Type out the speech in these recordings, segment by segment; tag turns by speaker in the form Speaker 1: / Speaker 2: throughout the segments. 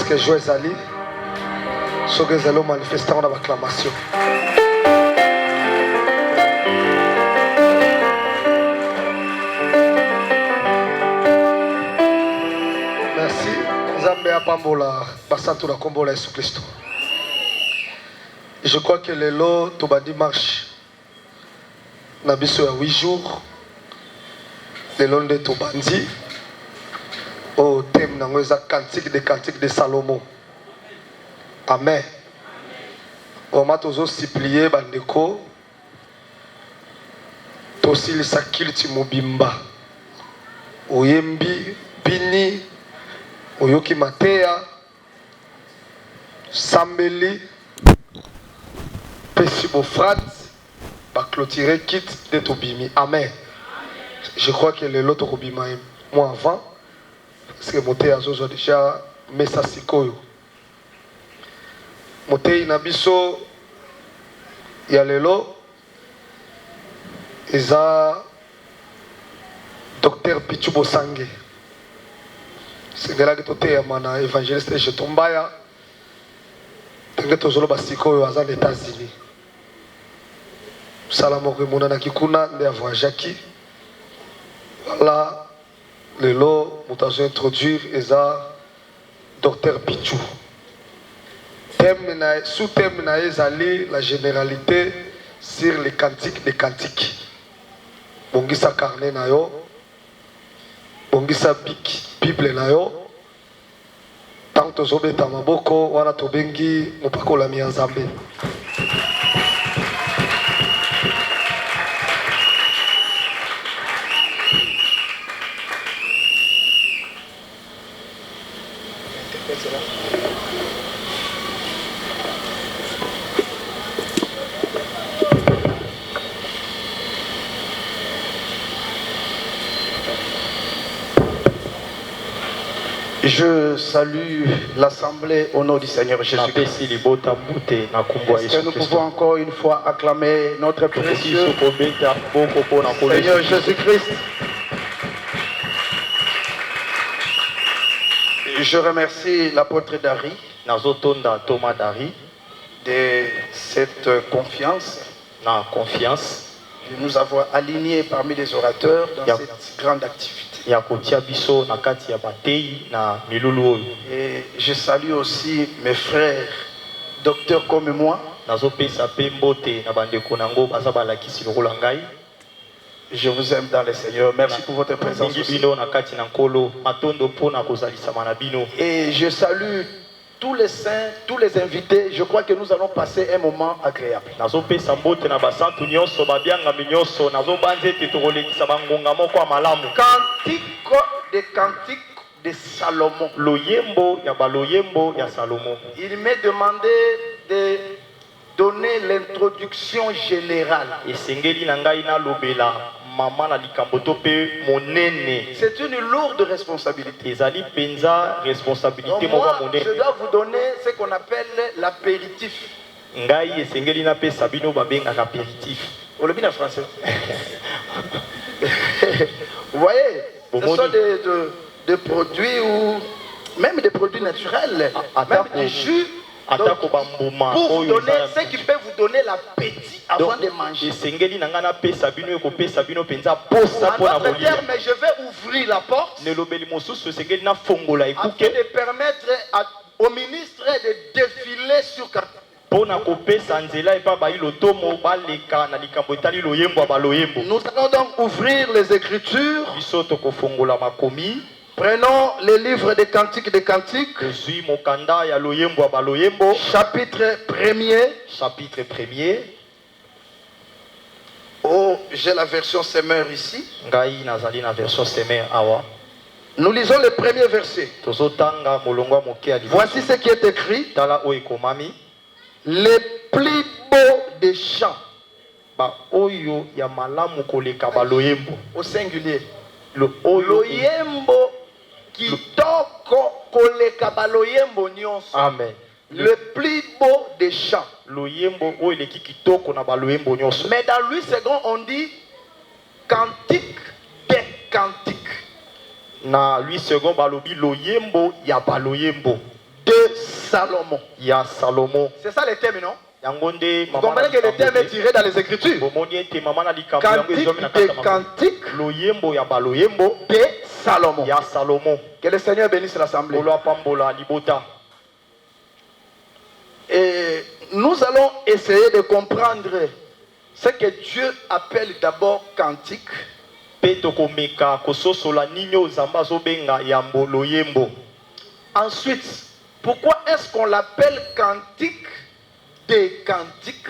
Speaker 1: que joie Ali, ce que nous allons manifester dans l'acclamation. Merci. Zambé Apambola, Basanto la Kombola Yesu Christo. Je crois que le lot, tout le dimanche, Nabiso a 8 jours, le long de Tobandi, au thème de cantique de Salomon. Amen. On m'a toujours supplié, Bandeko, Tosil Sakil Timobimba, Oyembi, Bini, Oyoki Matea, Sambeli, Pessibo Frat, va clôturer kit de Tobimi. Amen. Je crois que le lot Tobima moi avant, parce que Moté a déjà Messa Sikoyo. Moté Inabiso, il y a le lot, il y a Docteur Pichubo Sangue. C'est là que tu es un évangéliste chez Tombaya. Tu es toujours aux États-Unis. Salamo Remonana Kikuna, de avoir Jackie. Voilà, le lot, nous avons introduire Docteur Pichou. Sous-thème la généralité sur les cantiques des cantiques. Bongisa carnet na yo, Bongisa Bible na yo. Tant que zobe tamaboko, wana tobengi mupako la mianzambe.
Speaker 2: Je salue l'Assemblée au nom du Seigneur Jésus-Christ. Est-ce que nous pouvons encore une fois acclamer notre précieux Seigneur Jésus-Christ? Je remercie l'apôtre Dari de cette confiance de nous avoir alignés parmi les orateurs dans cette grande activité. Et je salue aussi mes frères, docteurs comme moi. Je vous aime dans le Seigneur. Merci pour votre présence aussi. Et je salue tous les saints, tous les invités. Je crois que nous allons passer un moment agréable. Cantique de Salomon. Il m'est demandé de donner l'introduction générale. C'est une lourde responsabilité. Donc moi, je dois vous donner ce qu'on appelle l'apéritif. Vous le bien en français. Vous voyez, ce sont des produits ou même des produits naturels, même des jus. Donc, pour vous donner ce qui peut vous donner l'appétit avant de manger. En d'autres termes, je vais ouvrir la porte afin de permettre au ministre de défiler sur carton. Nous allons donc ouvrir les Écritures. Prenons les livres des cantiques des cantiques. Chapitre 1er. Oh, j'ai la version Semeur ici. Nous lisons le premier verset. Voici ce qui est écrit. Les plus beaux des chants. Au singulier. Loyembo kitoko koleka baloyembo nyonso. Amen. Le plus beau des chants. Mais dans lui second on dit cantique des cantiques. Na lui second balobi loyembo ya baloyembo. De Salomon.
Speaker 3: Il y a Salomon.
Speaker 2: C'est ça le thème, non?
Speaker 3: Vous
Speaker 2: comprenez que le thème est tiré dans les Écritures. Cantique des cantiques de Salomon. Que le Seigneur bénisse l'assemblée. Et nous allons essayer de comprendre ce que Dieu appelle d'abord cantique. Ensuite, pourquoi est-ce qu'on l'appelle cantique des cantiques?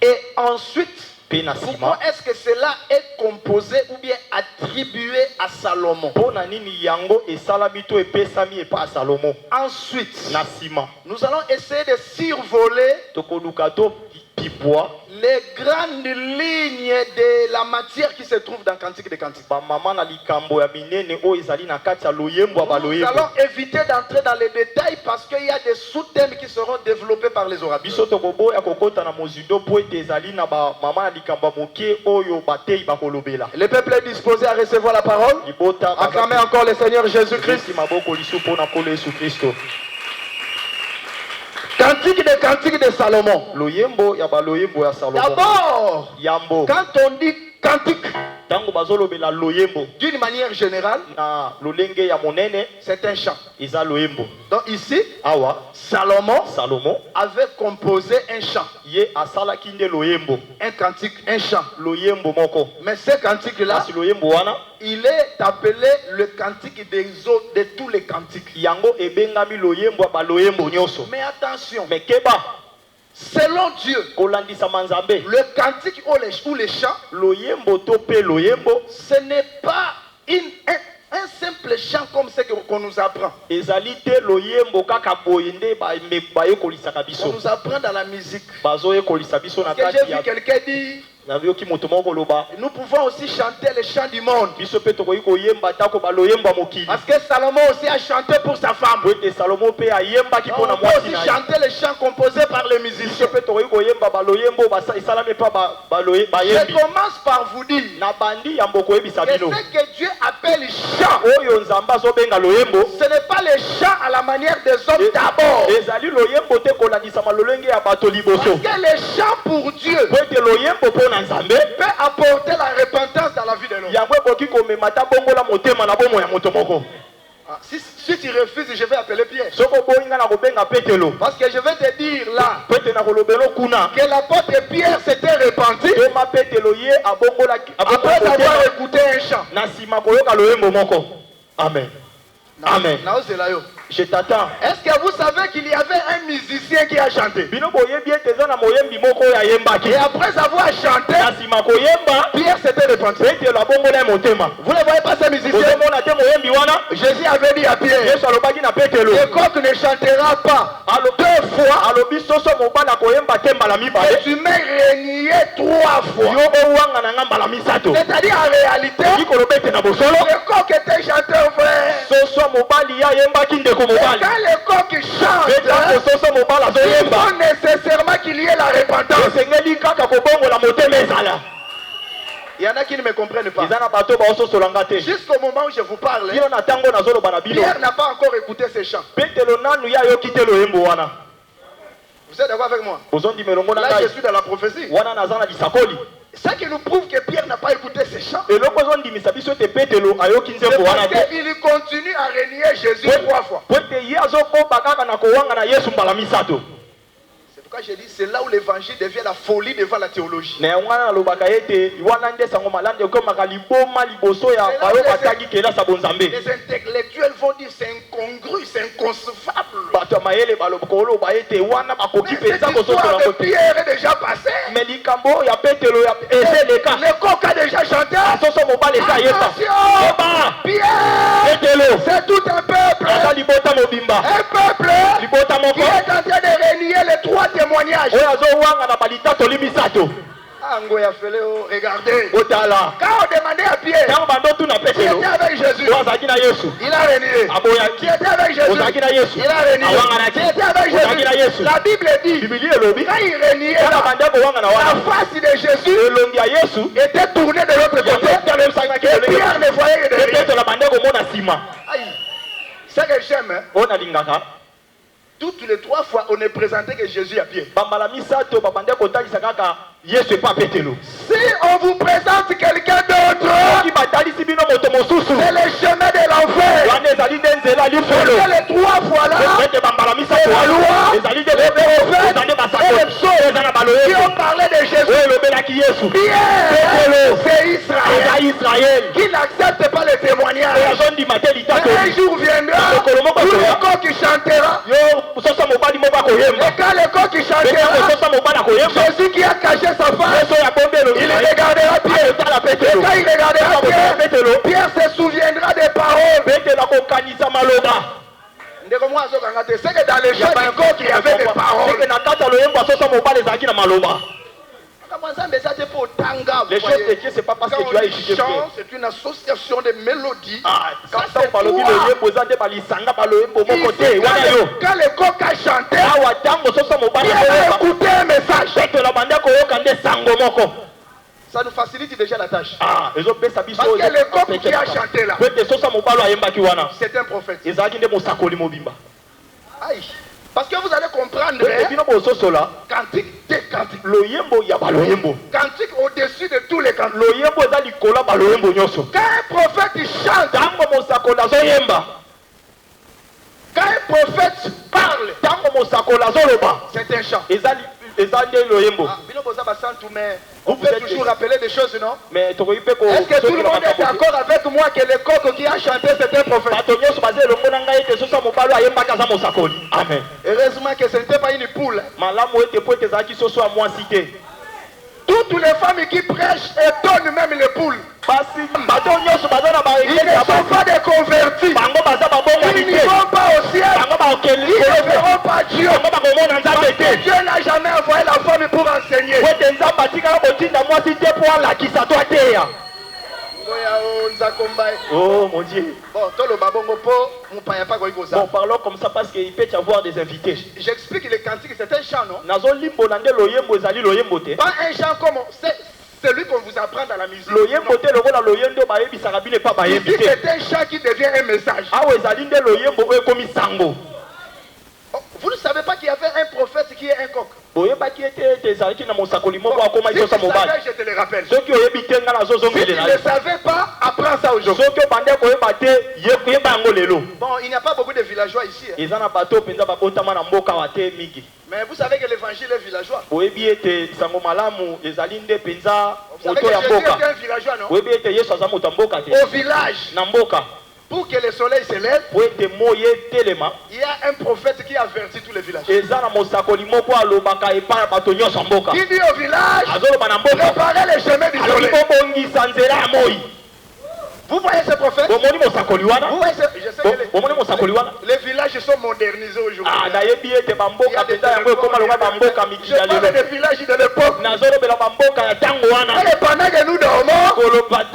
Speaker 2: Et ensuite, pourquoi est-ce que cela est composé ou bien attribué à Salomon? Ensuite, nous allons essayer de survoler les grandes lignes de la matière qui se trouve dans Cantique des Cantiques. Nous allons éviter d'entrer dans les détails parce qu'il y a des sous-thèmes qui seront développés par les orateurs. Le peuple est disposé à recevoir la parole. Acclamez encore le Seigneur Jésus-Christ. Cantique de Salomon. D'abord, quand on dit cantique, d'une manière générale, c'est un chant. Donc ici, Salomon avait composé un chant. Un cantique, un chant. Mais ce cantique-là, il est appelé le cantique des autres, de tous les cantiques. Mais attention, selon Dieu, le cantique ou les chants, ce n'est pas un simple chant comme ce qu'on nous apprend. On nous apprend dans la musique. Parce que j'ai vu quelqu'un dire, nous pouvons aussi chanter les chants du monde. Parce que Salomon aussi a chanté pour sa femme. On peut aussi chanter les chants composés par les musiciens. Je commence par vous dire que ce que Dieu appelle chant, ce n'est pas les chants à la manière des hommes d'abord. Parce que les chants pour Dieu peut apporter la repentance dans la vie de l'homme. Si tu refuses, je vais appeler Pierre. Parce que je vais te dire là que l'apôtre Pierre s'était repenti après avoir écouté un chant.
Speaker 3: Amen. Amen. Je t'attends.
Speaker 2: Est-ce que vous savez qu'il y avait un musicien qui a chanté? Et après avoir chanté, Pierre s'était repenti. Vous ne voyez pas ces musiciens? Jésus avait dit à Pierre, le coq ne chantera pas 2 fois et tu m'as régné 3 fois. C'est-à-dire en réalité, le coq était chanteur vrai. Et quand le coq chante, il faut nécessairement qu'il y ait la repentance. Il y en a qui ne me comprennent pas. Jusqu'au moment où je vous parle, Pierre n'a pas encore écouté ces chants. Vous êtes d'accord avec moi? Là, je suis dans la prophétie. Ce qui nous prouve que Pierre n'a pas écouté ces chants. C'est parce qu'il continue à régner Jésus 3 fois. C'est pourquoi je dis, c'est là où l'évangile devient la folie devant la théologie. Les intellectuels vont dire c'est incongru, c'est inconcevable. Cette histoire de Pierre est déjà passée. Le coq a déjà chanté. Attention, Pierre, c'est tout un peuple. Un peuple qui est en train de régner les 3 témoignages. Regardez. Quand on demandait à Pierre qui était avec Jésus, il a régné. Qui était avec Jésus, il a régné. Qui était avec Jésus, la Bible dit, quand il régnait, la face de Jésus était tournée de l'autre côté. Et Pierre ne voyait que de rien. C'est que j'aime. Hein?
Speaker 3: On a lingaka.
Speaker 2: Toutes les 3 fois, on est présenté que Jésus a pied.
Speaker 3: Bambala misato babande kotali sakaka Yesu pas pételo.
Speaker 2: Si on vous présente quelqu'un d'autre, c'est le chemin de l'enfer. Les 3 fois là, c'est la loi, les prophètes et les psaumes qui ont parlé de Jésus. Pierre, c'est Israël qui n'accepte pas le témoignage. Un jour viendra où le corps qui chantera. Et quand le corps qui chantera, Jésus qui a caché sa femme, il regardera Pierre. Et quand il regardera Pierre, Pierre se souviendra des paroles. C'est que dans les chants du corps qu'il y avait des paroles.
Speaker 3: Les choses de Dieu, c'est pas parce que tu as étudié.
Speaker 2: C'est une association de mélodies.
Speaker 3: Quand
Speaker 2: le coq a chanté, il a écouté un message. Ça nous facilite déjà la tâche. Parce que le coq qui a chanté là, c'est un prophète. Aïe. Parce que vous allez comprendre, cantique des cantiques. Cantique au-dessus de tous les cantiques. Quand un prophète chante, quand un prophète parle, c'est un chant. On peut toujours rappeler des choses, non? Est-ce que tout le monde est d'accord avec moi que le coq qui a chanté c'est un prophète?
Speaker 3: Amen.
Speaker 2: Heureusement que ce n'était pas une poule. Toutes les femmes qui prêchent étonnent même les poules. Ils ne sont pas des convertis. Ils n'y vont pas au ciel. Ils ne verront pas Dieu. Parce que Dieu n'a jamais envoyé la femme pour enseigner.
Speaker 3: Oh mon Dieu.
Speaker 2: Bon,
Speaker 3: parlons comme ça parce qu'il peut y avoir des invités.
Speaker 2: J'explique les cantiques, c'est un chant, non? Pas un chant comme celui qu'on vous apprend dans la musique. Ici, c'est un chant qui devient un message. Vous ne savez pas qu'il y avait un prophète qui est un coq. Si tu savais, je te le rappelle. Si tu ne le savais pas, apprends ça aujourd'hui. Bon, il n'y a pas beaucoup de villageois ici. Hein. Mais vous savez que l'évangile est villageois. Vous savez que Jésus est un villageois, non? Au village. Pour que le soleil se lève, il y a un prophète qui avertit tous les villages. Qui dit au village, préparez les chemins du soleil. Vous voyez ce prophète? Vous voyez je sais que les villages sont modernisés aujourd'hui. Je parle des villages de l'époque. Et pendant que nous dormons, le corps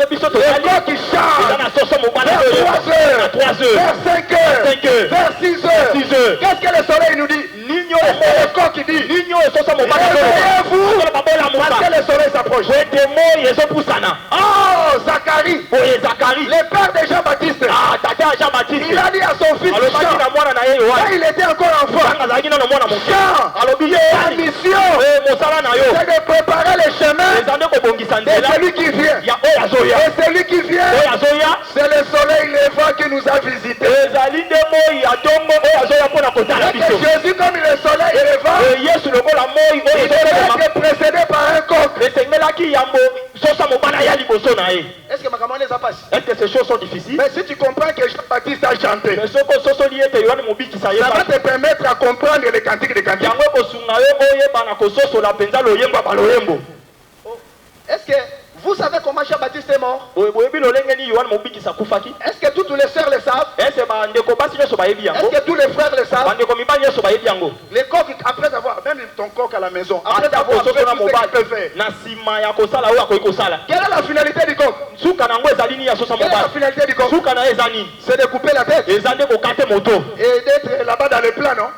Speaker 2: qui chante vers 3 heures, vers 5 heures, vers 6 heures. Qu'est-ce que le soleil nous dit? C'est le corps qui dit réveillez-vous parce que le soleil s'approche. Oh, Zacharie, le père de Jean-Baptiste, il a dit à son fils Jean, quand il était encore enfant, Jean, sa mission, c'est de préparer les chemins de celui qui vient. Et celui qui vient, c'est le soleil levant qui nous a visités. Et Jésus, comme il est soleil levant, il devait être précédé par un coq. Est-ce que ma camarade les a passé?
Speaker 3: Est-ce que ces choses sont difficiles?
Speaker 2: Mais si tu comprends que Jean-Baptiste a chanté, ça va te permettre à comprendre les cantiques des cantiques. Est-ce que vous savez comment Jean-Baptiste est mort? Est-ce que toutes les sœurs le savent? Est-ce que tous les frères le savent? Les coqs, après avoir, même ton coq à la maison, après avoir fait tout ce qu'il peut faire, quelle est la finalité du coq? Quelle est la finalité du coq? C'est de couper la tête et d'être là-bas dans le plan, non?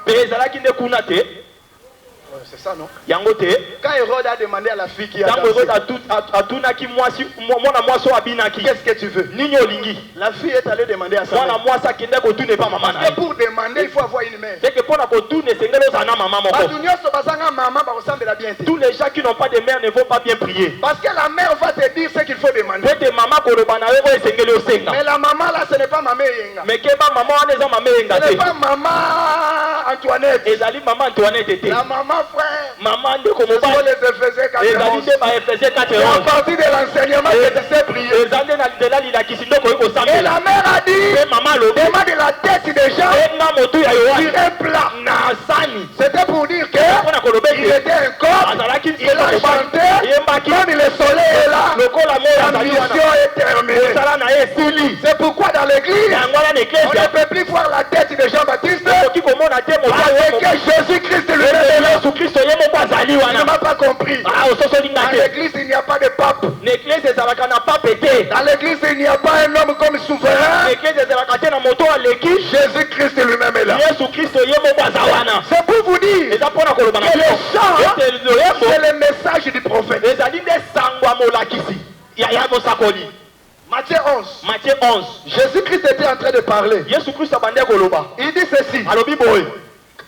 Speaker 2: C'est ça, non?
Speaker 3: Yangote.
Speaker 2: Quand Hérode a demandé à la fille qui a
Speaker 3: Tango
Speaker 2: dansé,
Speaker 3: Hérode a tunaki mwasi mwana mwasi abinaki.
Speaker 2: qu'est-ce que tu veux?
Speaker 3: Nini olingi.
Speaker 2: La fille est allée demander à sa
Speaker 3: Mwana
Speaker 2: mère.
Speaker 3: mwasi akende ko tune pas maman na.
Speaker 2: Et pour demander, il faut avoir une mère.
Speaker 3: C'est que pour na ko tune sengelo sana maman moko.
Speaker 2: Bato nyonso bazanga maman bakosambela bien te.
Speaker 3: Tous les gens qui n'ont pas de mère ne vont pas bien prier.
Speaker 2: Parce que la mère va te dire ce qu'il faut demander.
Speaker 3: Peut-être maman ko loba na yo esengeli osenga.
Speaker 2: Mais la maman là, ce n'est pas maman Yenga.
Speaker 3: Mais keba maman wana eza maman yenga
Speaker 2: Ce n'est
Speaker 3: te.
Speaker 2: pas maman Antoinette.
Speaker 3: Ezali maman Antoinette te.
Speaker 2: La maman frère.
Speaker 3: Maman ndeko
Speaker 2: Ce sont
Speaker 3: mobali.
Speaker 2: les Éphésiens
Speaker 3: Ezali
Speaker 2: 4:11.
Speaker 3: nde ba Ephésiens
Speaker 2: C'est à
Speaker 3: 4:11.
Speaker 2: partir de l'enseignement que tu sais prier.
Speaker 3: Ezali na nzela lilakisi ndoko yeko
Speaker 2: Et
Speaker 3: sambela.
Speaker 2: la mère a dit,
Speaker 3: Pe maman lobi.
Speaker 2: demande la tête des gens
Speaker 3: Enga motu ya Yohane.
Speaker 2: sur un plat.
Speaker 3: Na sani.
Speaker 2: C'était pour dire que
Speaker 3: Mpona koloba
Speaker 2: il
Speaker 3: ete.
Speaker 2: était un corps,
Speaker 3: Azalaki
Speaker 2: il a chanté,
Speaker 3: yembaki.
Speaker 2: comme le soleil est là,
Speaker 3: Lokola moyo
Speaker 2: la
Speaker 3: azali
Speaker 2: mission
Speaker 3: wana.
Speaker 2: est terminée.
Speaker 3: Osala na ye esili.
Speaker 2: C'est pourquoi dans l'église,
Speaker 3: Yango wana na
Speaker 2: on
Speaker 3: eklezia.
Speaker 2: ne peut plus voir la tête de Jean-Baptiste
Speaker 3: Okoki komona te moto
Speaker 2: avec
Speaker 3: ya
Speaker 2: Jésus-Christ lui-même est là.
Speaker 3: Yesu Kristo ye moko azali
Speaker 2: Tu ne
Speaker 3: wana.
Speaker 2: m'as pas compris.
Speaker 3: Ah ososolinga
Speaker 2: Dans
Speaker 3: te.
Speaker 2: l'église, il n'y a pas de pape.
Speaker 3: Na eklezia ezalaka na pape te.
Speaker 2: Dans l'église, il n'y a pas un homme comme
Speaker 3: Na
Speaker 2: souverain.
Speaker 3: eklezia ezalaka te na moto aleki.
Speaker 2: Jésus-Christ lui-même est là.
Speaker 3: Yesu Kristo ye moko aza wana.
Speaker 2: C'est pour vous dire
Speaker 3: Eza mpona koloba na
Speaker 2: que les
Speaker 3: bino.
Speaker 2: chants,
Speaker 3: Ete loyembo
Speaker 2: c'est le message du prophète.
Speaker 3: ezali nde sango ya molakisi ya mosakoli.
Speaker 2: Matthieu 11.
Speaker 3: Matthieu 11.
Speaker 2: Jésus-Christ était en train de parler.
Speaker 3: Yesu Kristo abandi koloba.
Speaker 2: Il dit ceci.
Speaker 3: Alobi boye.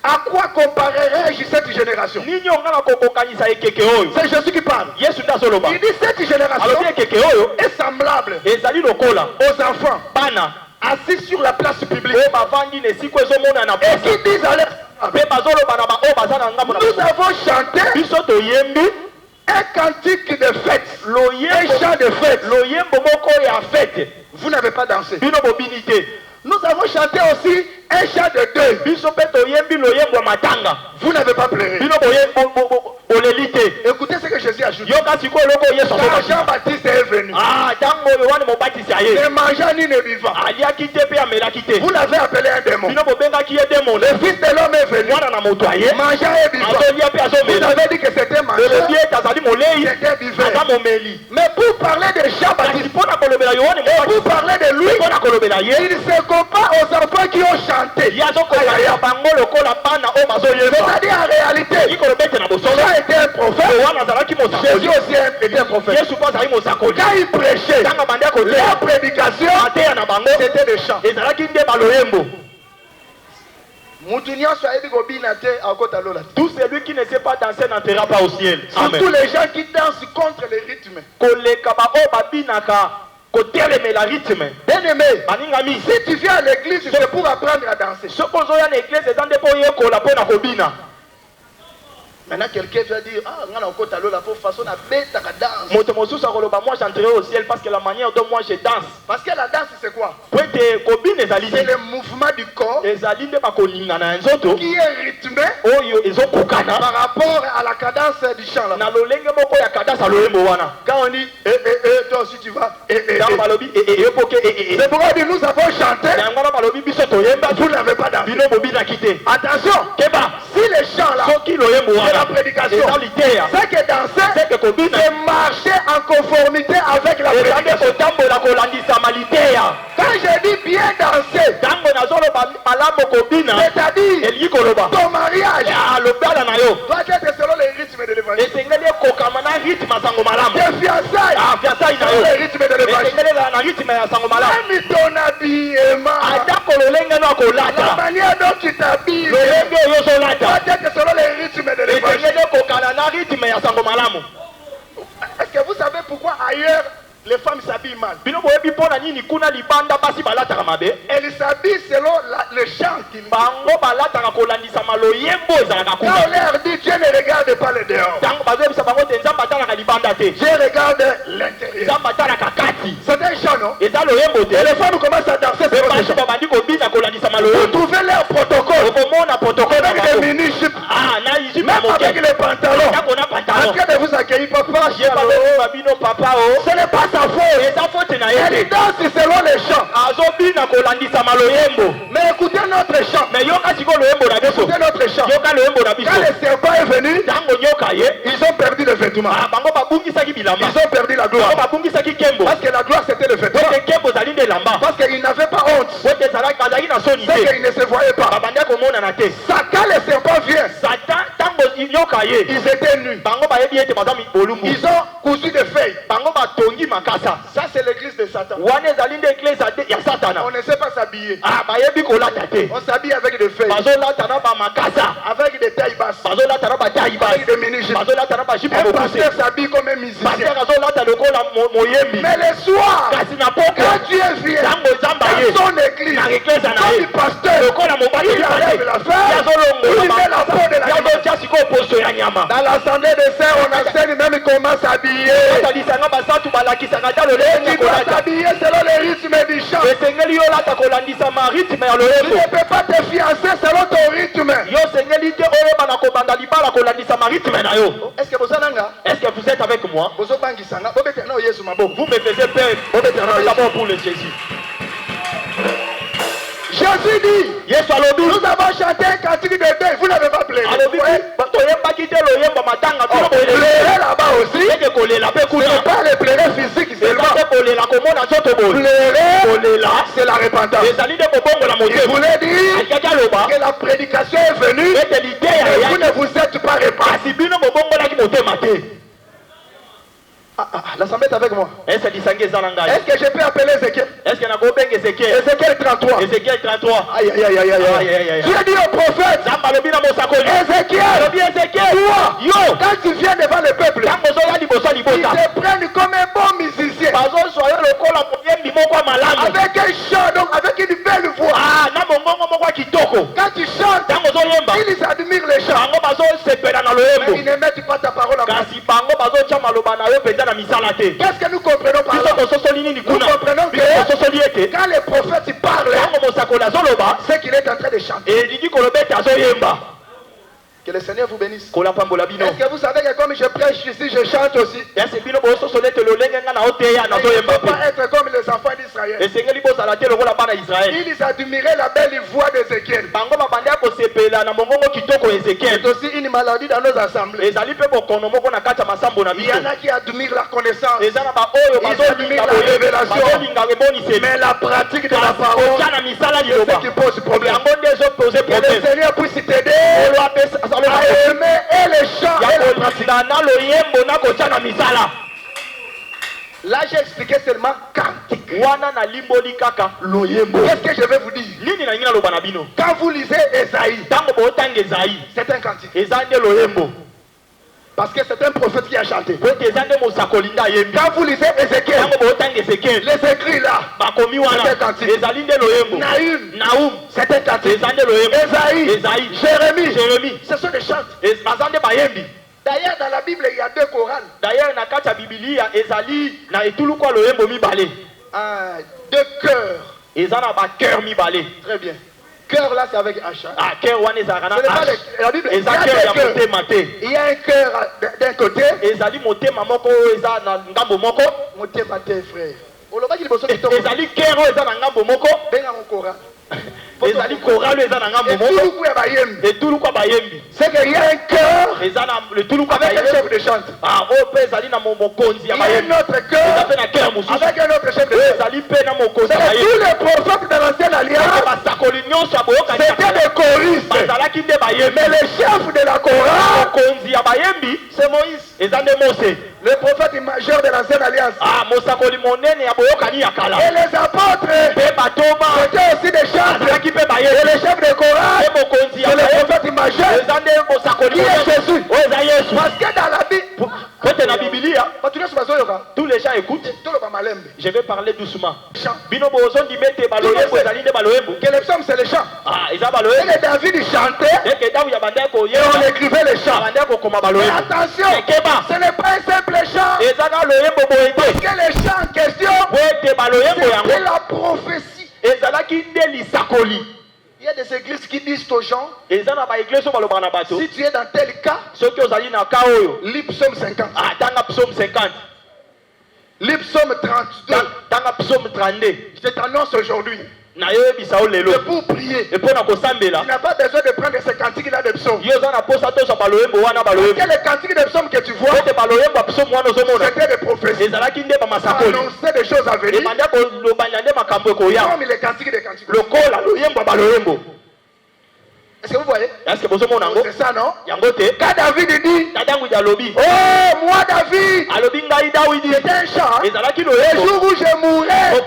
Speaker 2: À quoi comparerai-je cette génération?
Speaker 3: Nini ongana kokokanisa ekeke oyo.
Speaker 2: C'est Jésus qui parle.
Speaker 3: Yesu nde azoloba.
Speaker 2: Il dit cette génération
Speaker 3: Alobi ekeke oyo
Speaker 2: est semblable
Speaker 3: ezali lokola
Speaker 2: aux enfants
Speaker 3: bana
Speaker 2: assis sur la place publique
Speaker 3: oyo bavandi na esika ezomona na
Speaker 2: et
Speaker 3: posa
Speaker 2: qui disent à leur
Speaker 3: mpe bazoloba na baoyo baza na ngambo na
Speaker 2: nous
Speaker 3: posa.
Speaker 2: avons chanté
Speaker 3: Biso toyembi
Speaker 2: un cantique de fête, un
Speaker 3: loyembo
Speaker 2: chant de fête.
Speaker 3: loyembo moko ya fete.
Speaker 2: Vous n'avez pas dansé.
Speaker 3: Bino bobini te.
Speaker 2: Nous avons chanté aussi un chant de deuil.
Speaker 3: Biso mpe toyembi loyembo ya matanga.
Speaker 2: Vous n'avez pas pleuré.
Speaker 3: Bino boleli te.
Speaker 2: Écoutez ce que Jésus ajoute.
Speaker 3: Yoka sikoyo eloko yesu
Speaker 2: Quand
Speaker 3: azobakisa.
Speaker 2: Jean-Baptiste est venu,
Speaker 3: Ah, ntango yohane mobatisi aye
Speaker 2: ne mangeant ni ne vivant,
Speaker 3: aliaki te mpe amelaki te.
Speaker 2: vous l'avez appelé un démon.
Speaker 3: Bino bobengaki ye demone.
Speaker 2: Le Fils de l'homme est venu,
Speaker 3: Mwana na moto aye
Speaker 2: mangeant et vivant.
Speaker 3: azolia mpe
Speaker 2: Vous
Speaker 3: azomela.
Speaker 2: avez dit que c'était mangeur,
Speaker 3: Elobi ete azali molei
Speaker 2: c'était vivant.
Speaker 3: aza momeli.
Speaker 2: Mais pour parler de
Speaker 3: Kasi
Speaker 2: Jean-Baptiste,
Speaker 3: mpona kolobela yohane
Speaker 2: et pour
Speaker 3: mobatisi
Speaker 2: parler de lui,
Speaker 3: mpona kolobela ye
Speaker 2: il se compare aux enfants qui ont chanté.
Speaker 3: ye azokolaya bango lokola bana oyo bazoyemba.
Speaker 2: C'est-à-dire en réalité,
Speaker 3: ikoloba ete na bosolo
Speaker 2: Jean était un prophète,
Speaker 3: yohane azalaki
Speaker 2: Jésus
Speaker 3: mosakoli.
Speaker 2: aussi était un prophète.
Speaker 3: Yesu mpo azali mosakoli.
Speaker 2: Quand il prêchait,
Speaker 3: Ntango abandi
Speaker 2: leur
Speaker 3: akoteya
Speaker 2: prédication,
Speaker 3: ateya na bango
Speaker 2: c'était des chants.
Speaker 3: ezalaki nde baloyembo.
Speaker 2: Mutu nyonso ayebi kobina te akota lola.
Speaker 3: Tout celui qui ne sait pas danser n'entrera pas au ciel.
Speaker 2: Surtout
Speaker 3: Amen.
Speaker 2: les gens qui dansent contre les rythmes.
Speaker 3: Koleka baoyo babinaka kotelemela rythme.
Speaker 2: Bien-aimé,
Speaker 3: Baningami,
Speaker 2: si tu viens à l'église, c'est pour apprendre à danser.
Speaker 3: soki ozoya na eglise eza nde mpo oyekola mpona kobina.
Speaker 2: Maintenant, quelqu'un va dire, ah, on a encore la façon de bête à danse.
Speaker 3: Moto mosusu akoloba moi j'entrerai au ciel parce que la manière dont moi je danse.
Speaker 2: Parce que la danse, c'est quoi?
Speaker 3: Po ete kobina ezali
Speaker 2: C'est
Speaker 3: te.
Speaker 2: le mouvement du corps
Speaker 3: Ezali nde bakoningana na nzoto
Speaker 2: qui est rythmé
Speaker 3: oyo ezokokana
Speaker 2: par rapport à la cadence du chant. Là.
Speaker 3: na lolenge moko ya kadasa loyembo wana.
Speaker 2: Quand on dit, toi aussi tu vas,
Speaker 3: Ntango balobi epoke
Speaker 2: c'est pourquoi on dit, nous avons chanté,
Speaker 3: yango wana balobi biso toyemba
Speaker 2: vous n'avez pas dansé.
Speaker 3: bino bobinaki te.
Speaker 2: Attention,
Speaker 3: Keba
Speaker 2: si les chants là,
Speaker 3: soki loyembo
Speaker 2: c'est la
Speaker 3: wana
Speaker 2: prédication,
Speaker 3: eza liteya
Speaker 2: c'est que danser,
Speaker 3: c'est que kobina
Speaker 2: c'est marcher en conformité avec la
Speaker 3: eza nde
Speaker 2: prédication.
Speaker 3: kotambola kolandisama liteya.
Speaker 2: Quand je dis bien danser,
Speaker 3: Ntango nazoloba malamu kobina
Speaker 2: c'est-à-dire
Speaker 3: elingi koloba
Speaker 2: ton mariage
Speaker 3: ya lobala na yo
Speaker 2: doit être selon les rythmes de l'évangile.
Speaker 3: esengeli ekokama na rythme ya sango malamu.
Speaker 2: Tes fiançailles,
Speaker 3: fiançai na
Speaker 2: selon
Speaker 3: yo
Speaker 2: les rythmes de l'évangile.
Speaker 3: esengeli ezala na rythme ya sango malamu.
Speaker 2: Même ton habillement,
Speaker 3: atako lolenge no
Speaker 2: la
Speaker 3: akolata
Speaker 2: manière dont tu t'habilles,
Speaker 3: lolenge oyo ozolata
Speaker 2: doit être selon les rythmes de l'évangile.
Speaker 3: esengeli ekokana na rythme ya sango malamu.
Speaker 2: Est-ce que vous savez pourquoi ailleurs les femmes s'habillent mal?
Speaker 3: Bino boyebi mpona nini kuna libanda basi balataka mabe?
Speaker 2: Elles s'habillent selon le chant qu'ils
Speaker 3: Bango balataka kolandisama loyembo ezalaka
Speaker 2: Quand
Speaker 3: kuna.
Speaker 2: on leur dit Dieu ne regarde pas le dehors,
Speaker 3: Ntango bazoyebisa bango te nzambe atalaka libanda te,
Speaker 2: Dieu regarde l'intérieur.
Speaker 3: nzambe atalaka kati.
Speaker 2: C'est un chant, non?
Speaker 3: Eza loyembo te.
Speaker 2: Et les femmes commencent à danser
Speaker 3: Mpe
Speaker 2: selon ce
Speaker 3: basi
Speaker 2: chant.
Speaker 3: babandi kobina kolandisama
Speaker 2: Vous
Speaker 3: loyembo.
Speaker 2: trouvez leur protocole
Speaker 3: Okomona protocole na
Speaker 2: avec des
Speaker 3: bango.
Speaker 2: mini-jupes,
Speaker 3: Ah, na izi
Speaker 2: même avec les pantalons,
Speaker 3: Ntango na
Speaker 2: en
Speaker 3: pantalon.
Speaker 2: train de vous accueillir, papa,
Speaker 3: Ye babe babino papa o.
Speaker 2: ce n'est pas sa faute.
Speaker 3: Eza faute na ye
Speaker 2: Elle
Speaker 3: te.
Speaker 2: danse selon les chants.
Speaker 3: Azobina kolandisama loyembo.
Speaker 2: Mais écoutez notre chant.
Speaker 3: Mais yoka siko loyembo na biso.
Speaker 2: Écoutez notre chant.
Speaker 3: Yoka loyembo na biso.
Speaker 2: Quand le serpent est venu,
Speaker 3: Ntango nyoka ye.
Speaker 2: ils ont perdu le vêtement.
Speaker 3: Ah, bango babungisaki bilamba.
Speaker 2: Ils ont perdu la
Speaker 3: Bango
Speaker 2: gloire.
Speaker 3: babungisaki kembo.
Speaker 2: Parce que la gloire c'était le vêtement.
Speaker 3: Ete kembo zali nde lamba.
Speaker 2: Parce qu'ils n'avaient pas honte.
Speaker 3: Ete ezalaki bazalaki na soni
Speaker 2: C'est
Speaker 3: te.
Speaker 2: qu'ils ne se voyaient pas.
Speaker 3: Babandi komonana te.
Speaker 2: Ça, quand le serpent vient,
Speaker 3: Satan ntango
Speaker 2: Ils étaient nus. Ils ont cousu des feuilles. Ça, c'est l'église de Satan. On ne sait pas s'habiller. On s'habille avec des feuilles. Avec des tailles basses. Avec des mini-jupes. Un pasteur s'habille comme un musicien. Mais le soir, quand Dieu vient dans son église, comme le pasteur, il enlève la femme, il met la peau de l'animal. Dans l'assemblée des saints, on enseigne même comment s'habiller. Tu dois t'habiller selon les rythmes du chant. Tu ne peux pas te fiancer selon ton rythme. Est-ce que vous êtes avec moi? Vous me faisiez peur. D'abord pour le Jésus. Jésus dit, nous avons chanté un cantique de deuil, vous n'avez pas pleuré. Vous pleurez là-bas aussi. Ce n'est pas le pleurer physique seulement. Pleurer, c'est la repentance. Il voulait dire que la prédication est venue et vous ne vous êtes pas répandu. L'assemblée est avec moi. Est-ce que je peux appeler Ézéchiel? Ézéchiel 33. Aïe. Dieu dit au prophète Ézéchiel, toi, quand tu viens devant le peuple, ils te prennent comme un bon musicien. Avec un chant, donc avec une belle voix. Quand tu chantes, ils admirent les chants. Mais ils ne mettent pas ta parole en pratique. Qu'est-ce que nous comprenons par là? Nous comprenons que quand les prophètes parlent, c'est qu'il est en train de chanter. Que le Seigneur vous bénisse. Est-ce que vous savez que comme je prêche ici, je chante aussi? Il ne faut pas être comme les enfants d'Israël. Ils admiraient la belle voix d'Ézéchiel. C'est aussi une maladie dans nos assemblées. Il y en a qui admirent la connaissance. Ils admirent la révélation. Mais la pratique de la parole, c'est ce qui pose problème. Que le Seigneur puisse t'aider à aimer et les chants et la pratique. Là, j'ai expliqué seulement cantique. Qu'est-ce que je vais vous dire? Quand vous lisez Esaïe, c'est un cantique. Parce que c'est un prophète qui a chanté. Quand vous lisez Ézéchiel, les écrits là, c'est un cantique. Naïm, c'est un cantique. Esaïe, Jérémie, ce sont des chants. D'ailleurs, dans la Bible, il y a deux chorales. Deux chœurs. Très bien. Cœur là, c'est avec H. Ce n'est pas la Bible. Il y a un cœur d'un côté. Frère. C'est qu'il y a un cœur avec un chef de chante. Il y a un autre cœur avec un autre chef de chante. C'est tous les prophètes de l'ancienne alliance, c'était des choristes. Mais le chef de la chorale, c'est Moïse. Le prophète majeur de l'ancienne alliance. Et les apôtres, c'était aussi des chefs. Et les chefs de chorale, c'est le prophète majeur qui est Jésus. Parce que dans la Bible, tous les gens écoutent. Je vais parler doucement. Que les psaumes, c'est les chants. Et David chantait et on écrivait les chants. Mais attention, ce n'est pas un simple chant. Parce que les chants en question, c'est la prophétie. Il y a des églises qui disent aux gens, si tu es dans tel cas, lis psaume 50. Lis psaume 32. Je t'annonce aujourd'hui. C'est pour prier. Tu n'as pas besoin de prendre ces cantiques-là de psaumes. Parce que les cantiques de psaumes que tu vois, c'était des prophéties. Ça annonçait des choses à venir. Comme les cantiques de cantiques. Est-ce que vous voyez?
Speaker 3: Est-ce que vous avez un
Speaker 2: C'est ça, non?
Speaker 3: Yangote.
Speaker 2: Quand David dit,
Speaker 3: oh,
Speaker 2: moi David, c'est un chant. Le jour où je mourrai,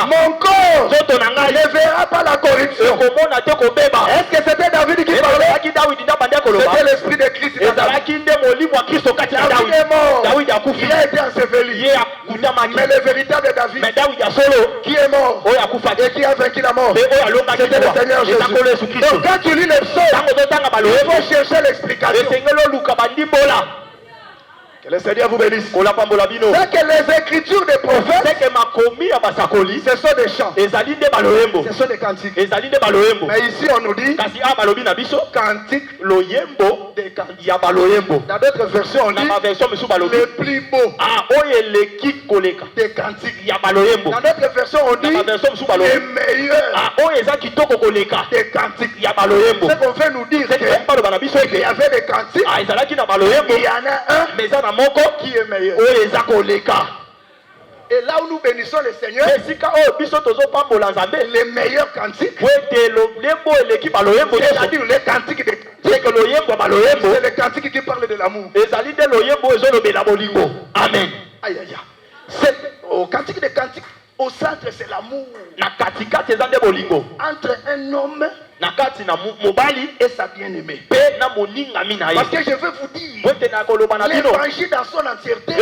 Speaker 2: mon corps ne verra pas la corruption. Est-ce que c'était David qui parlait? C'était l'esprit de Christ. David est mort. Il a été enseveli. Mais le véritable David, qui est mort et qui a vaincu la mort, c'était le Seigneur Jésus. Donc quand tu lis les psaumes, il faut chercher l'explication. Que le Seigneur vous bénisse. C'est que les écritures des prophètes, ce sont des chants, ce sont des cantiques. Mais ici on nous dit cantique dans d'autres versions on dit les plus beaux des cantiques. Dans d'autres versions on dit les meilleurs des cantiques. Ce qu'on veut nous dire qu'il y avait des cantiques, il y en a un qui est meilleur. Et là où nous bénissons le Seigneur, les meilleurs cantiques, c'est-à-dire les cantiques de c'est les cantiques qui parlent de l'amour.
Speaker 3: Amen.
Speaker 2: Aïe aïe aïe. C'est au cantique des cantiques, au centre c'est l'amour. Entre un homme et sa bien-aimée. Parce que je veux vous dire, l'évangile dans son entièreté,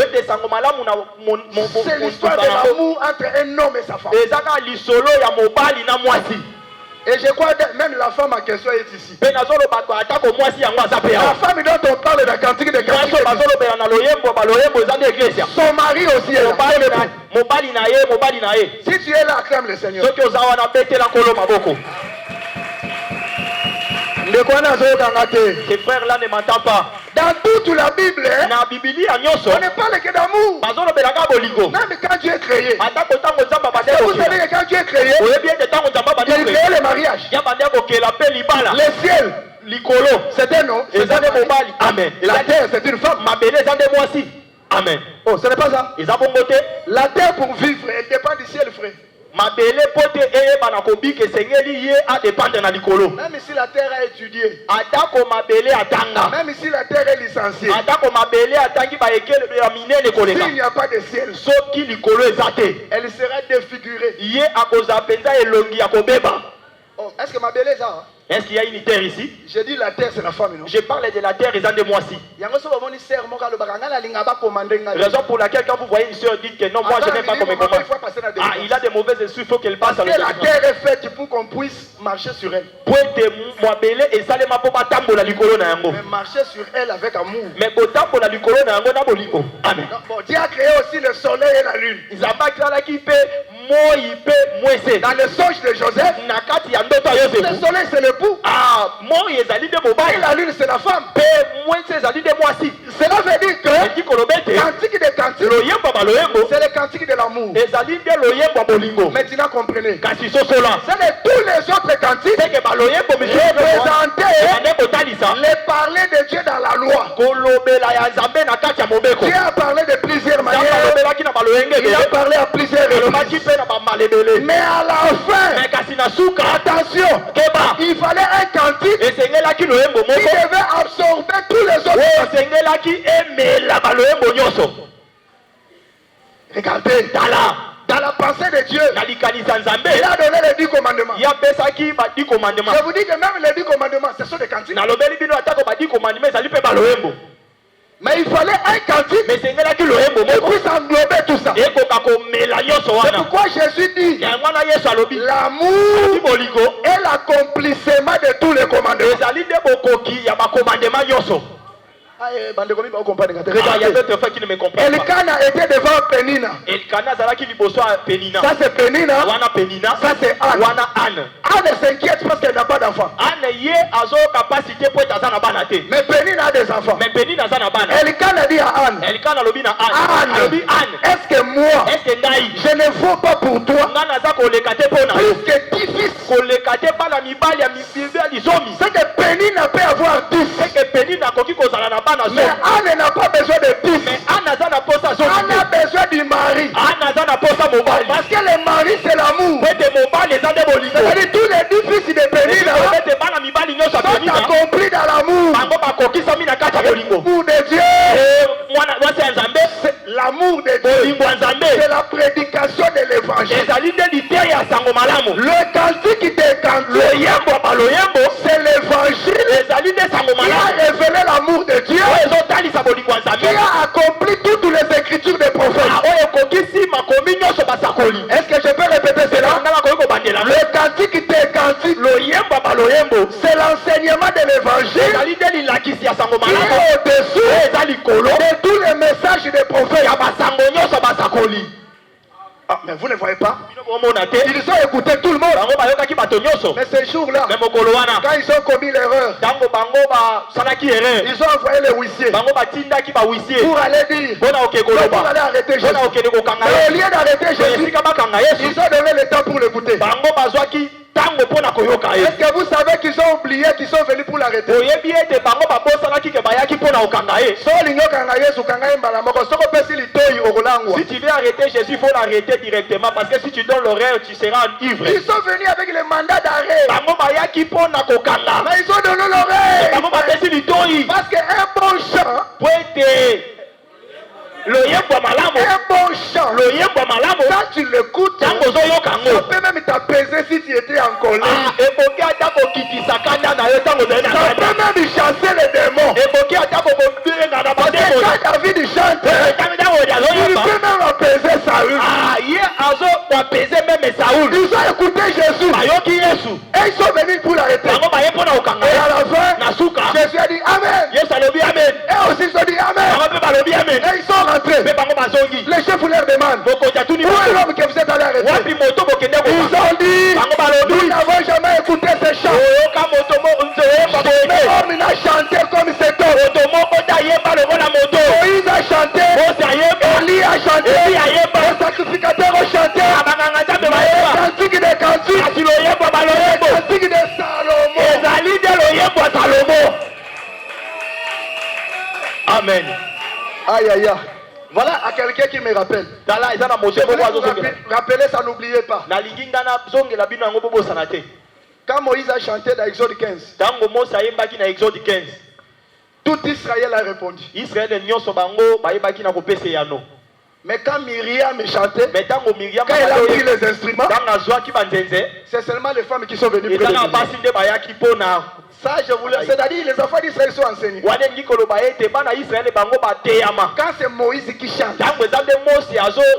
Speaker 2: c'est l'histoire de l'amour entre un homme et sa femme. Et je crois que même la femme en question est ici. La femme dont on parle dans cantique de cantique, son mari aussi est là. Si tu es là, acclame le Seigneur.
Speaker 3: Ces frères-là ne m'entendent pas.
Speaker 2: Dans toute la Bible, on ne parle que d'amour. Même quand Dieu est créé. Vous savez que quand Dieu est créé, il crée le mariage. Le ciel, c'est un homme.
Speaker 3: Amen.
Speaker 2: La terre, c'est une femme.
Speaker 3: Amen.
Speaker 2: Oh, ce n'est pas ça. La terre pour vivre, elle dépend du ciel, frère. Même si la terre a étudié, même si la terre est licenciée, s'il n'y a pas de ciel, elle sera défigurée. Oh, est-ce que ma belle est ça?
Speaker 3: Est-ce qu'il y a une terre ici?
Speaker 2: J'ai dit la terre c'est la femme, non?
Speaker 3: Je parle de la terre et de moi aussi. Raison pour laquelle quand vous voyez une soeur dites que non, moi je n'aime pas comme comment. Ah, il a des mauvaises esprits, il faut qu'elle passe à
Speaker 2: l'autre. Parce que la terre est faite pour qu'on puisse marcher sur elle. Mais marcher sur elle avec amour.
Speaker 3: Amen.
Speaker 2: Bon, Dieu a créé aussi le soleil et la lune. Dans le songe de Joseph, le soleil c'est le pou. Et la lune c'est la femme. Cela veut dire que cantique de cantique, c'est le cantique de l'amour. Maintenant comprenez. C'est de tous les autres cantiques représenter les parler de Dieu dans la loi. Dieu a parlé de plusieurs manières. Il a parlé à plusieurs reprises. Mais à la fin, attention, il fallait un cantique qui devait absorber tous les autres. Regardez, dans la pensée de Dieu, il a donné les 10 commandements. Je vous dis que même les 10 commandements, ce sont des cantiques. Mais il fallait un cantique pour puisse englober tout ça. C'est pourquoi Jésus dit l'amour est l'accomplissement de tous les commandements.
Speaker 3: Il y a d'autres fois qui ne me comprennent pas.
Speaker 2: Elkana était devant Pénina. Ça c'est Pénina. Ça c'est Anne. Anne s'inquiète parce qu'elle n'a pas d'enfant. Mais Pénina a des enfants. Elkana dit à Anne, Anne, est-ce que moi je ne vaux pas pour toi plus que 10 fils? C'est que Pénina peut avoir 10. Mais Anne n'a pas besoin de 10. Anne a besoin du mari. Parce que le mari c'est l'amour. C'est-à-dire tous les 10 fils de Pénina
Speaker 1: sont accomplis dans l'amour. L'amour de Dieu. L'amour de Dieu. C'est la prédication de l'évangile. Le cantique des cantiques, c'est l'évangile qui a révélé l'amour de Dieu, qui a accompli toutes les écritures des prophètes. Est-ce que je peux répéter cela? Le cantique des cantiques, c'est l'enseignement de l'évangile qui est au-dessus de tous les messages des prophètes. Ah, mais vous ne voyez pas? Ils ont écouté tout le monde. Mais ces jours-là, quand ils ont commis l'erreur, ils ont envoyé les huissiers pour aller dire, pour aller arrêter Jésus. Mais au lieu d'arrêter Jésus, ils ont donné le temps pour l'écouter. Est-ce que vous savez qu'ils ont oublié qu'ils sont venus pour l'arrêter?
Speaker 3: Si tu veux arrêter Jésus, il faut l'arrêter directement parce que si tu donnes l'horaire, tu seras ivre.
Speaker 1: Ils sont venus avec le mandat d'arrêt. Mais ils ont donné l'oreille. Parce qu'un bon chant, un bon chant, quand tu l'écoutes, ça peut même t'apaiser si tu étais en colère. Ça peut même chasser les démons. Parce que quand David chante, il peut même apaiser Saül. Ils ont écouté Jésus. Et ils sont venus pour l'arrêter. Et à la fin, Jésus a dit Amen. Et aussi ils ont dit Amen. Et ils sont rentrés. Les chefs leur demandent où est l'homme que vous êtes allé arrêter? Ils ont dit nous n'avons jamais écouté ce chant. Mais l'homme a chanté comme cet homme. Moïse a chanté. Élie a chanté. Les sacrificateurs ont chanté. Les cantiques des cantiques. Les cantiques de Salomon. Amen. Aïe aïe aïe. Voilà à quelqu'un qui me rappelle. Rappelez ça, n'oubliez pas. Quand Moïse a chanté dans Exode 15, tout Israël a répondu. Mais quand Myriam chantait, quand elle a pris les instruments, c'est seulement les femmes qui sont venues près de ça, je voulais. C'est-à-dire, les enfants d'Israël sont enseignés. Quand c'est Moïse qui chante,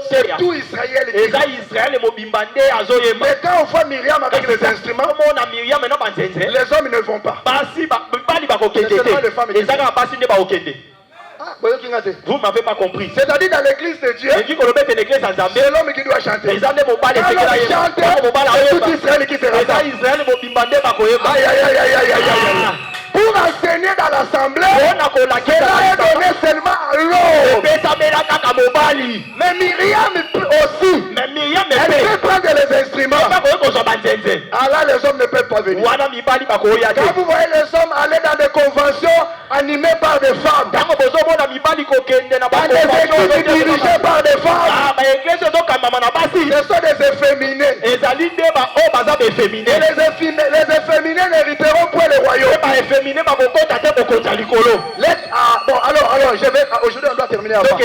Speaker 1: c'est tout Israël qui chante. Mais quand on voit Myriam avec les instruments, les hommes ne vont pas. C'est seulement les femmes qui chantent. Vous ne m'avez pas compris. C'est-à-dire dans l'église de Dieu, c'est l'homme qui doit chanter. Quand l'homme chante, c'est tout Israël qui se rassemble. Aïe aïe aïe aïe aïe aïe. Pour enseigner dans l'assemblée, cela est donné seulement à l'homme. Mais Myriam aussi, elle peut prendre les instruments. Alors les hommes ne peuvent pas venir. Quand vous voyez les hommes aller dans des conventions animées par des femmes, dans des églises dirigées par des femmes, ce sont des efféminés. Et les efféminés n'hériteront point le royaume. Bon, alors, je vais. Aujourd'hui, on doit terminer avant.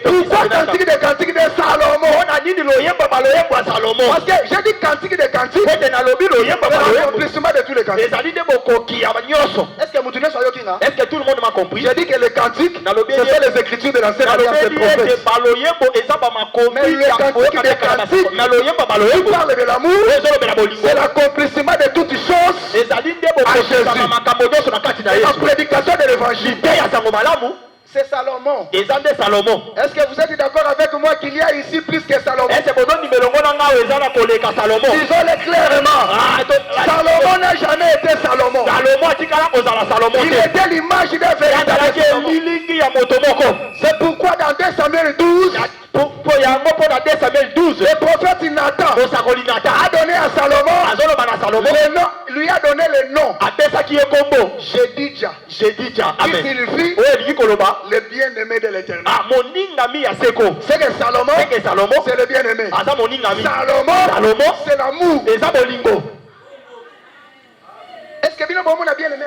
Speaker 1: Pourquoi cantique des cantiques de Salomon? Parce que j'ai dit cantique des cantiques, c'est l'accomplissement de tous les cantiques. Est-ce que tout le monde m'a compris? J'ai dit que les cantiques, ce sont les écritures de l'Ancienne Alliance des prophètes. Mais le cantique des cantiques, il parle de l'amour, c'est l'accomplissement de toutes choses à Jésus. La prédication de l'évangile. C'est Salomon. Est-ce que vous êtes d'accord avec moi qu'il y a ici plus que Salomon? Disons-le clairement. Salomon n'a jamais été Salomon. Il était l'image d'un véritable Salomon. C'est pourquoi dans 2 Samuel 12, le prophète Nathan a donné à Salomon le nom, lui a donné le nom Jedidja, qui signifie le bien-aimé de l'Éternel. C'est que Salomon, c'est le bien-aimé. Salomon, c'est l'amour. Est-ce Est-ce que bien aimé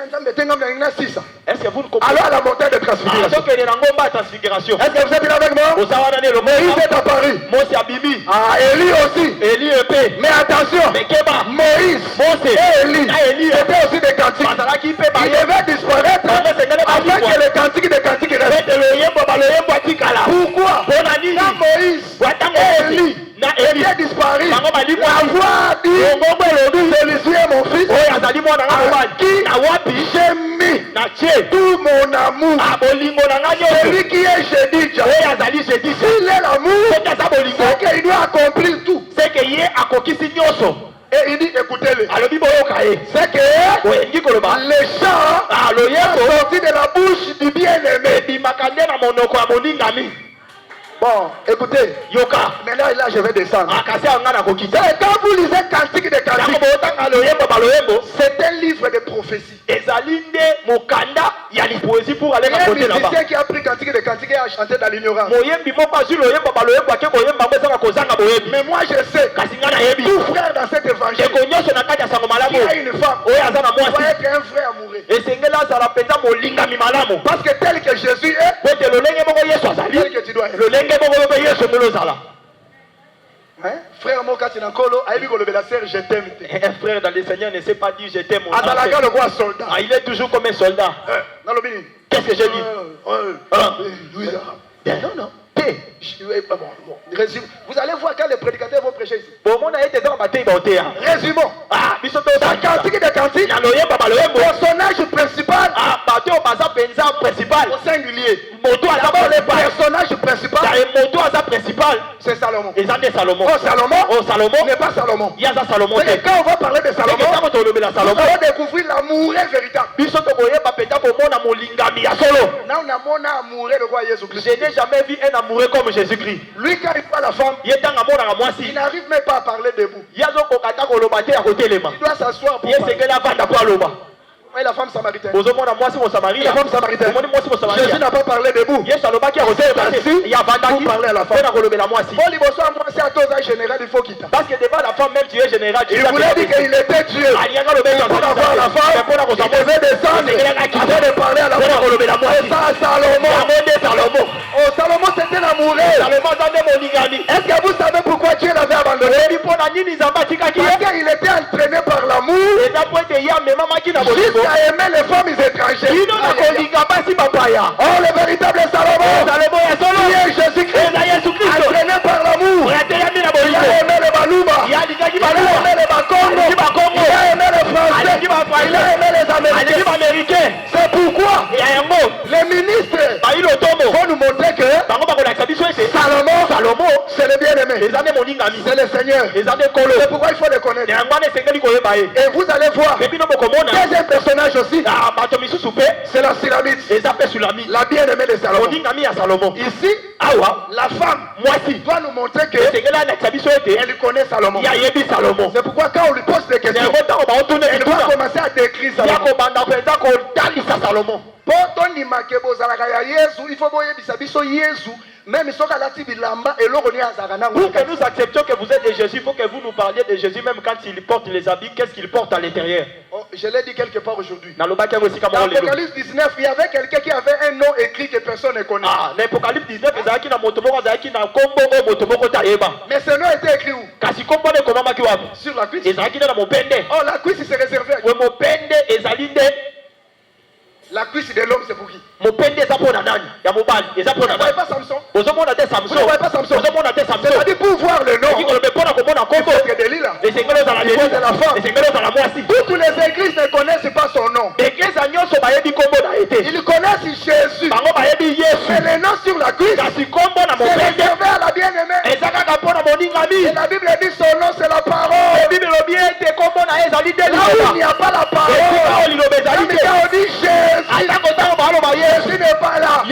Speaker 3: Est-ce que vous ne comprenez?
Speaker 1: Alors à la montagne de transfiguration. Est-ce que vous êtes bien avec moi? Moïse est apparu. Ah, Élie aussi. Mais attention, Moïse et Élie étaient aussi des cantiques. Ils devaient disparaître afin que les cantiques des cantiques restent. Pourquoi? Quand Moïse et Élie étaient disparus, la voix dit, celui-ci est mon fils, à qui j'ai mis tout mon amour. Celui qui est jeudi, s'il est l'amour, c'est qu'il doit accomplir tout. Et il dit, écoutez-le. C'est que les chants sont sortis de la bouche du bien-aimé. Bon, écoutez, maintenant là je vais descendre. Et quand vous lisez Cantique des Cantiques, c'est un livre de prophétie. Il y a un musicien qui a pris Cantique des Cantiques et a chanté dans l'ignorance. Mais moi je sais, tout frère dans cet évangile, qui a une femme, doit être un frère amoureux. Parce que tel que Jésus est, tel que tu dois être. Hein? Frère Moka Tinankolo, je t'aime.
Speaker 3: Un frère dans le Seigneur ne sait pas dire je t'aime.
Speaker 1: Il
Speaker 3: est toujours comme un soldat. Qu'est-ce que j'ai dit?
Speaker 1: Non, non. Vous allez voir quand les prédicateurs vont prêcher ici. Résumons. Dans Cantique des Cantiques, personnage principal au singulier. D'abord le personnage principal, c'est Salomon. Salomon n'est pas Salomon. Mais quand on va parler de Salomon, on va découvrir l'amour véritable.
Speaker 3: Je n'ai jamais vu un amoureux comme Jésus-Christ.
Speaker 1: Lui, quand il voit la femme, il n'arrive même pas à parler debout. Il doit s'asseoir pour parler. Et la femme samaritaine. La femme samaritaine. Jésus n'a pas parlé debout. Il a pour parler à la femme.
Speaker 3: Parce que devant la femme, même tu es général.
Speaker 1: Il voulait dire qu'il était Dieu. Pour avoir la femme, il devait descendre afin de parler à la femme. Et ça, Salomon. Oh, Salomon, c'était un amoureux. Est-ce que vous savez pourquoi Dieu l'avait abandonné? Parce qu'il était entraîné par l'amour jusqu'à aimer les femmes étrangères. Oh, le véritable Salomon, qui est Jésus-Christ, entraîné par l'amour. Il a aimé le Baluma, il a aimé le Bakongo, il a aimé les Français, il a aimé les Américains. C'est pourquoi les ministres vont nous montrer que Salomon, c'est le bien-aimé, c'est le Seigneur. C'est pourquoi il faut le connaître. Et vous allez voir, deuxième personnage aussi, c'est la Sulamite, la bien-aimée de Salomon. Ici, la femme doit nous montrer qu'elle connaît Salomon. C'est pourquoi quand on lui pose des questions, elle doit commencer à décrire Salomon. Il faut même
Speaker 3: pour que nous acceptions que vous êtes de Jésus, il faut que vous nous parliez de Jésus, même quand il porte les habits, qu'est-ce qu'il porte à l'intérieur.
Speaker 1: Je l'ai dit quelque part aujourd'hui. Dans l'Apocalypse 19, il y avait quelqu'un qui avait un nom écrit que personne ne connaît.
Speaker 3: L'Apocalypse 19,
Speaker 1: mais ce nom était écrit où? Sur la cuisse. Oh, la cuisse c'est réservé à qui? La cuisse de l'homme c'est pour qui? Vous ne voyez pas Samson? Vous ne voyez pas Samson? C'est-à-dire pour voir le nom, il faut être de l'île. Il faut de la femme. Toutes les églises ne connaissent pas son nom. Ils connaissent Jésus. Mais le nom sur la cuisse, c'est réservé à la bien-aimée. Et la Bible dit son nom c'est la parole. Là où il n'y a pas la parole, quand on dit Jésus n'est pas là.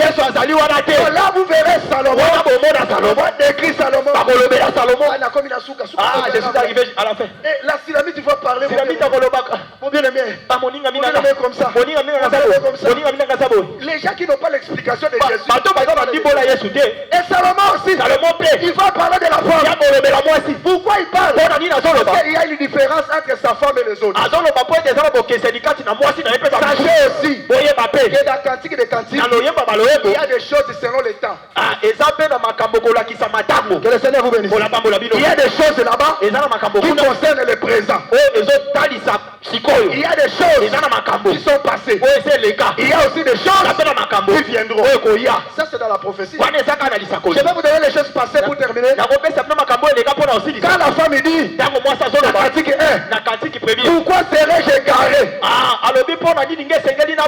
Speaker 1: Là vous verrez Salomon. Décrit Salomon.
Speaker 3: Je suis arrivé à la fin.
Speaker 1: Et la Sulamite, il faut parler.
Speaker 2: Mon bien-aimé.
Speaker 3: Mon bien-aimé
Speaker 2: comme ça. Les gens qui n'ont pas l'explication de Jésus. Et Salomon aussi. Il va parler de la femme. Pourquoi il parle? Parce qu'il y a une différence entre sa femme et les autres. Sachez aussi que dans Cantique des Cantiques, il y a des choses selon le temps. Que le Seigneur vous bénisse. Il y a des choses là-bas qui concernent le présent. Il y a des choses qui sont passées. Il y a aussi des choses qui viendront. Ça c'est dans la prophétie. Je vais vous donner les choses passées pour terminer. Quand la femme dit dans Cantique 1, pourquoi serais-je égaré?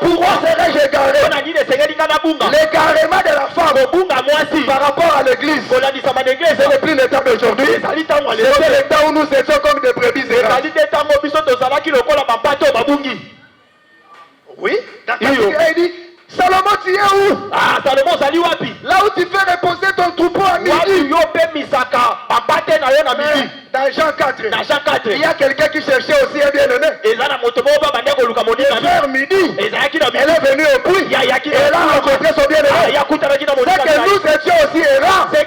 Speaker 2: Pourquoi serais-je égaré? L'égarement de la femme par rapport à l'église, ce n'est plus le temps d'aujourd'hui. C'est le temps où nous étions comme des brebis errantes. Oui, il dit Salomon, tu es où? Là où tu fais reposer ton troupeau à midi. Dans Jean 4, il y a quelqu'un qui cherchait aussi un bien-aimé. Vers midi, elle est venue au puits. Elle a rencontré son bien-aimé. C'est que nous étions aussi errants. Mais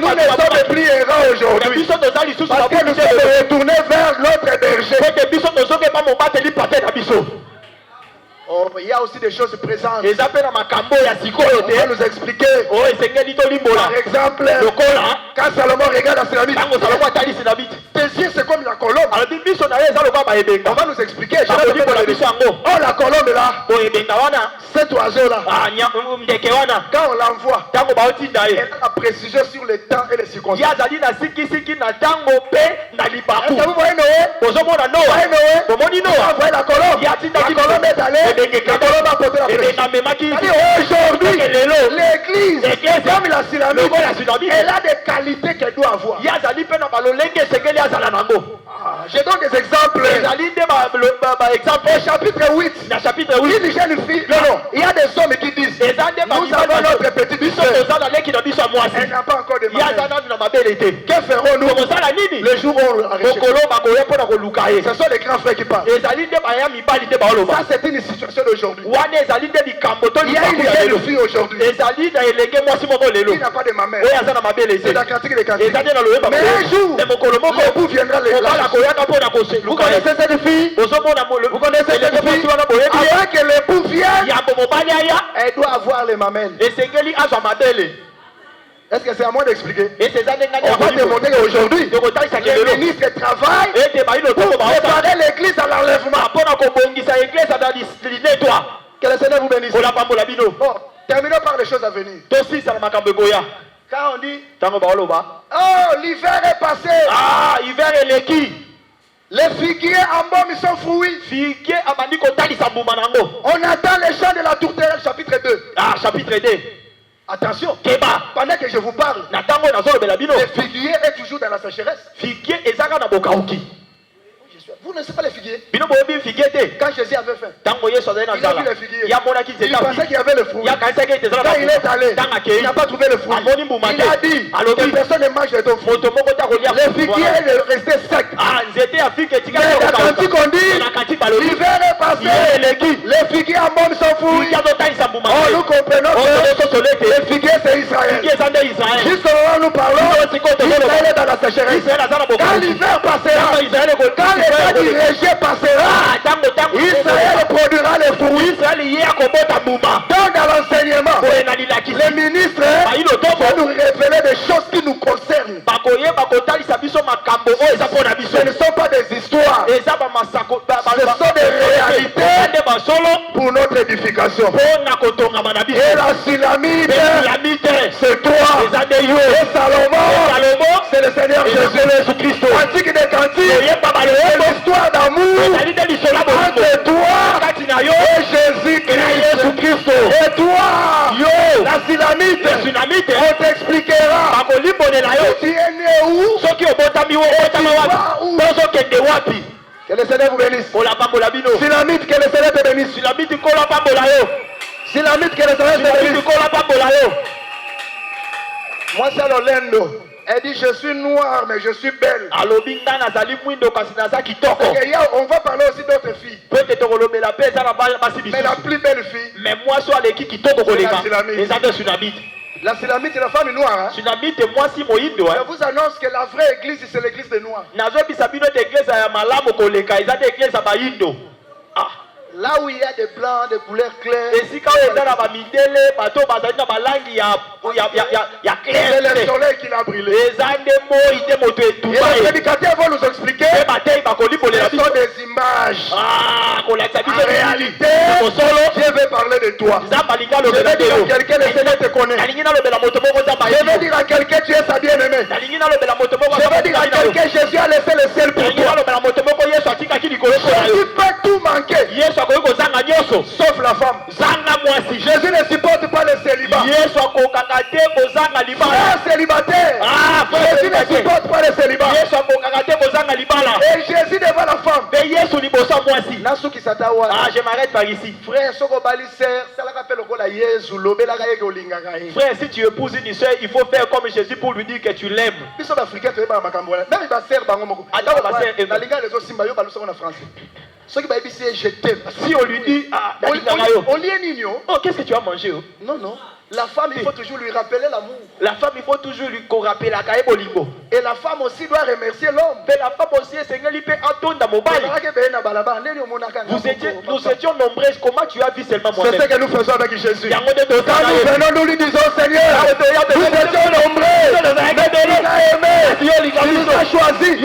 Speaker 2: nous ne sommes plus errants aujourd'hui. Parce que nous sommes retournés vers notre berger. Oh, il y a aussi des choses présentes. On va nous expliquer. Par exemple, quand Salomon regarde la céramique, tes yeux c'est comme la colombe. On va nous expliquer. Oh, la colombe là, cet oiseau là, quand on l'envoie, elle a la précision sur le temps et les circonstances. Vous voyez Noé? Vous voyez la colombe? La colombe est allée. Aujourd'hui, l'église, comme la céramique, elle a des qualités qu'elle doit avoir. Je donne des exemples. Au chapitre 8, il y a une fille. Non, il y a des hommes qui disent nous avons notre petite soeur. Elle n'a pas encore de mamelle. Que ferons-nous le jour où on la recherche? Ce sont les grands frères qui parlent. Ça, c'est une situation d'aujourd'hui. Il y a une jeune fille aujourd'hui qui n'a pas de mamelle. C'est la Cantique des Cantiques. Mais un jour, l'époux viendra les lâcher. Vous connaissez cette fille? Vous connaissez cette fille? Avant que l'époux vienne, elle doit avoir les mamelles. Est-ce que c'est à moi d'expliquer? On va démontrer qu'aujourd'hui, le ministre travaille pour préparer l'église à l'enlèvement. Que le Seigneur vous bénisse. Bon, terminons par les choses à venir. Quand on dit oh, l'hiver est passé. Les figuiers en baume, ils sont fruits. On attend les chants de la tourterelle, chapitre 2. Attention, pendant que je vous parle, le figuier est toujours dans la sécheresse. Vous ne savez pas les figuiers? Quand Jésus avait faim, il a vu les figuiers. Il pensait qu'il y avait le fruit. Quand il est allé, il n'a pas trouvé le fruit. Il a dit que personne ne mange de ton fruit. Les figuiers restaient secs. Mais la cantique on dit l'hiver est passé. Les figuiers en baume sont fruits. Oh, nous comprenons que les figuiers c'est Israël. Juste au moment où nous parlons, Israël est dans la sécheresse. Quand l'hiver passera, quand l'état du rejet passera, Israël produira les fruits. Donc dans l'enseignement, les ministres vont nous révéler des choses qui nous concernent. Ce ne sont pas des histoires, ce sont des réalités pour notre édification. Et la Sulamite, c'est toi. Et Salomon, c'est le Seigneur Jésus-Christ. Cantique des cantiques, c'est l'histoire d'amour entre toi et Jésus-Christ. Et toi, la Sulamite, on t'expliquera tu es né où et tu vas où. Que le Seigneur vous bénisse. Sulamite, que le Seigneur te bénisse. Sulamite, que le Seigneur te bénisse. Moi, c'est l'Olendo. Elle dit je suis noire mais je suis belle.
Speaker 3: alobi nga nazali mwindo kasi naza kitoko.
Speaker 2: Et là, on va parler aussi d'autres filles.
Speaker 3: Peut-être tokolobela pe eza na basi
Speaker 2: Mais la
Speaker 3: bisusu.
Speaker 2: plus belle fille,
Speaker 3: Mais moi so aleki kitoko koleka
Speaker 2: Sulamite.
Speaker 3: eza nde Sunamite.
Speaker 2: la Sulamite, la femme noire. Hein?
Speaker 3: Sunamite mwasi moyindo.
Speaker 2: Je vous annonce que la vraie église, c'est l'église des noirs.
Speaker 3: nazobisa bino ete eglise ya malamu koleka eza nde eglise ya bayindo.
Speaker 2: Là où il y a des blancs, des couleurs claires.
Speaker 3: esika oyo eza na bamidele bato bazali na balangi ya
Speaker 2: C'est
Speaker 3: clair
Speaker 2: le soleil qui l'a brûlé.
Speaker 3: eza nde moi nde moto
Speaker 2: Et
Speaker 3: etuba
Speaker 2: les
Speaker 3: ye
Speaker 2: prédicateurs vont nous expliquer.
Speaker 3: mpe batei bakolibolela
Speaker 2: Ce sont des images.
Speaker 3: kolakisa
Speaker 2: En
Speaker 3: biso
Speaker 2: réalité,
Speaker 3: mosolo
Speaker 2: je vais parler de toi.
Speaker 3: nzambe alingi
Speaker 2: Je
Speaker 3: alobela
Speaker 2: vais dire à
Speaker 3: yo
Speaker 2: quelqu'un, le Seigneur te connaît.
Speaker 3: nalingi nalobela moto moko nzambe
Speaker 2: Je vais
Speaker 3: ayebi
Speaker 2: dire à quelqu'un, tu es sa bien-aimée.
Speaker 3: nalingi nalobela moto moko
Speaker 2: Je vais dire à quelqu'un, Jésus a laissé le ciel pour
Speaker 3: nalingi
Speaker 2: toi.
Speaker 3: nalobela moto moko yesu atikaki likolo mpona yo
Speaker 2: Jésus peut tout manquer,
Speaker 3: yesu akoki kozanga nyonso
Speaker 2: sauf la femme.
Speaker 3: zanga mwasi
Speaker 2: Jésus ne supporte pas le célibat.
Speaker 3: yesu akokaka te kozanga libala
Speaker 2: Frère célibataire,
Speaker 3: frère
Speaker 2: Jésus ne
Speaker 3: célibataire.
Speaker 2: supporte pas le célibat.
Speaker 3: yesu akokaka te kozanga libala
Speaker 2: Et Jésus devant la femme.
Speaker 3: mpe yesu liboso ya mwasi
Speaker 2: Nasuki satawa.
Speaker 3: je m'arrête par ici.
Speaker 2: Frère, soko bali sœur, salaka pe lokola Yesu, lobelaka ye ke olingaka ye.
Speaker 3: Frère, si tu épouses une soeur, il faut faire comme Jésus pour lui dire que tu l'aimes.
Speaker 2: Biso d'Africain tu ba makambo wana. Même ba sœur bango moko.
Speaker 3: Attends, ba sœur,
Speaker 2: na linga les autres simba yo balusa na français. Soki ba bisi je t'aime.
Speaker 3: Si on lui dit,
Speaker 2: On lie nini yo?
Speaker 3: oh, qu'est-ce que tu as mangé? Oh?
Speaker 2: Non non. La femme, il faut toujours lui rappeler l'amour.
Speaker 3: La femme, il faut toujours lui rappeler la caille bolingo.
Speaker 2: Et la femme aussi doit remercier l'homme.
Speaker 3: Mais la femme aussi, Seigneur, il peut attendre dans mon bail. Nous étions nombreux. Comment tu as vu seulement moi?
Speaker 2: C'est ce que nous faisons avec Jésus.
Speaker 3: Quand
Speaker 2: Quand nous venons, nous lui disons, Seigneur, nous étions nombreux. Mais il nous a aimés. Il nous a choisis.